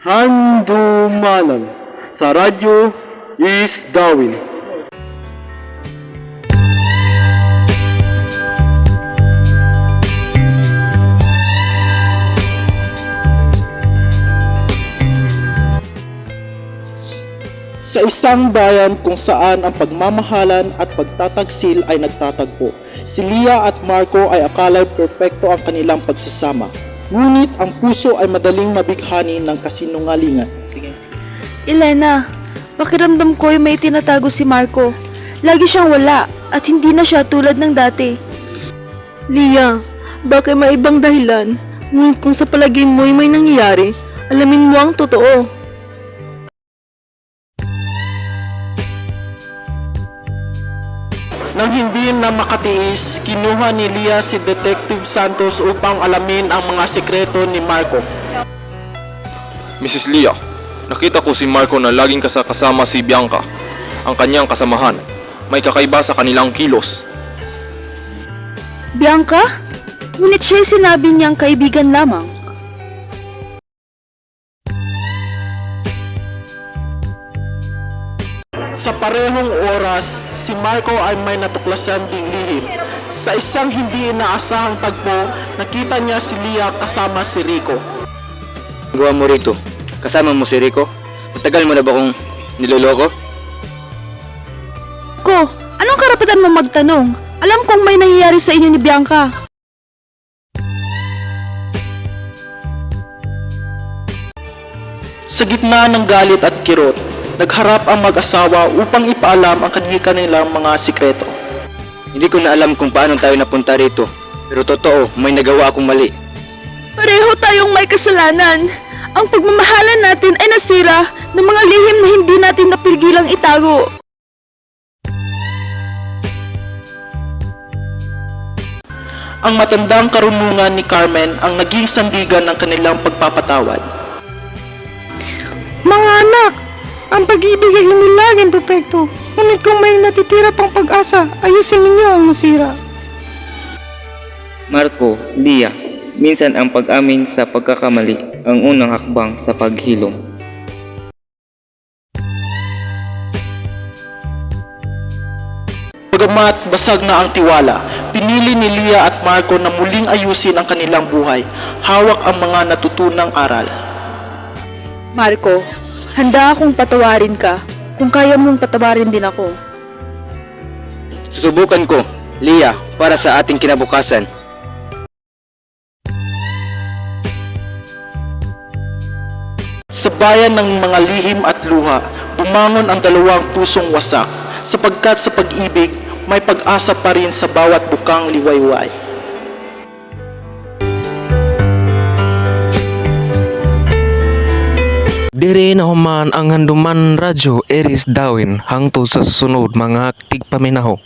Handumanan sa Radyo Isdawin. Sa isang bayan kung saan ang pagmamahalan at pagtatagsil ay nagtatagpo, si Lia at Marco ay akala perpekto ang kanilang pagsasama. Ngunit ang puso ay madaling mabighani ng kasinungalingan. Elena, pakiramdam ko'y may tinatago si Marco. Lagi siyang wala at hindi na siya tulad ng dati. Lia, baka may ibang dahilan. Ngunit kung sa palagay mo'y may nangyayari, alamin mo ang totoo. Nang hindi na makatiis, kinuha ni Lia si Detective Santos upang alamin ang mga sekreto ni Marco. Mrs. Lia, nakita ko si Marco na laging kasama si Bianca, ang kanyang kasamahan. May kakaiba sa kanilang kilos. Bianca? Ngunit siya'y sinabi niyang kaibigan lamang. Sa parehong oras, si Marco ay may natuklasan ding lihim. Sa isang hindi inaasahang tagpo, nakita niya si Lia kasama si Rico. Gawa mo rito. Kasama mo si Rico? Matagal mo na ba kung niloloko? Ko, anong karapatan mo magtanong? Alam kong may nangyayari sa inyo ni Bianca. Sa gitna ng galit at kirot, nagharap ang mag-asawa upang ipaalam ang kanilang mga sikreto. Hindi ko na alam kung paano tayo napunta rito. Pero totoo, may nagawa akong mali. Pareho tayong may kasalanan. Ang pagmamahalan natin ay nasira ng mga lihim na hindi natin napigilang itago. Ang matandang karunungan ni Carmen ang naging sandigan ng kanilang pagpapatawad. Mga anak, ang pag-ibig ay hindi laging perfecto. Ngunit kung may natitira pang pag-asa, ayusin ninyo ang nasira. Marco, Lia, minsan ang pag-amin sa pagkakamali ang unang hakbang sa paghilom. Bagamat basag na ang tiwala, pinili ni Lia at Marco na muling ayusin ang kanilang buhay, hawak ang mga natutunang aral. Marco, handa akong patawarin ka kung kaya mong patawarin din ako. Susubukan ko, Lia, para sa ating kinabukasan. Sa bayan ng mga lihim at luha, bumangon ang dalawang pusong wasak, sapagkat sa pag-ibig, may pag-asa pa rin sa bawat bukang liwayway. Diri na human ang Handuman Radyo Eris Dawin hangtod sa susunod mga tigpaminaho.